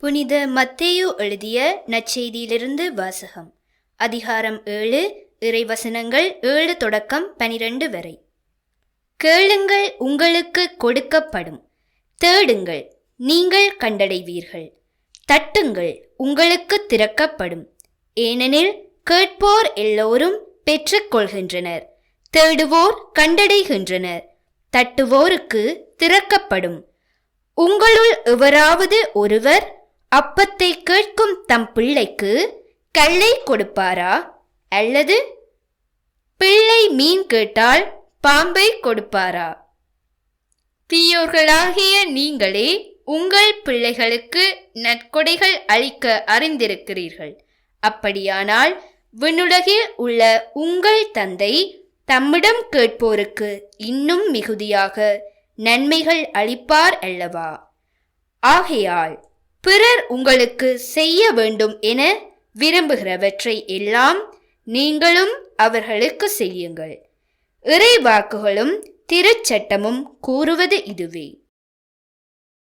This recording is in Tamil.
புனித மத்தேயு எழுதிய நற்செய்தியிலிருந்து வாசகம். அதிகாரம் 7, இறைவசனங்கள் 7 தொடக்கம் 12 வரை. கேளுங்கள், உங்களுக்கு கொடுக்கப்படும். தேடுங்கள், நீங்கள் கண்டடைவீர்கள். தட்டுங்கள், உங்களுக்கு திறக்கப்படும். ஏனெனில் கேட்போர் எல்லோரும் பெற்றுக்கொள்கின்றனர். தேடுவோர் கண்டடைகின்றனர். தட்டுவோருக்கு திறக்கப்படும். உங்களுள் எவராவது ஒருவர் அப்பத்தை கேட்கும் தம் பிள்ளைக்கு கல்லை கொடுப்பாரா? அல்லது பிள்ளை மீன் கேட்டால் பாம்பை கொடுப்பாரா? தீயோர்களாகிய நீங்களே உங்கள் பிள்ளைகளுக்கு நற்கொடைகள் அளிக்க அறிந்திருக்கிறீர்கள். அப்படியானால் விண்ணுலகில் உள்ள உங்கள் தந்தை தம்மிடம் கேட்போருக்கு இன்னும் மிகுதியாக நன்மைகள் அளிப்பார் அல்லவா? ஆகையால் பிறர் உங்களுக்கு செய்ய வேண்டும் என விரும்புகிறவற்றை எல்லாம் நீங்களும் அவர்களுக்கு செய்யுங்கள். இறைவாக்குகளும் திருச்சட்டமும் கூறுவது இதுவே.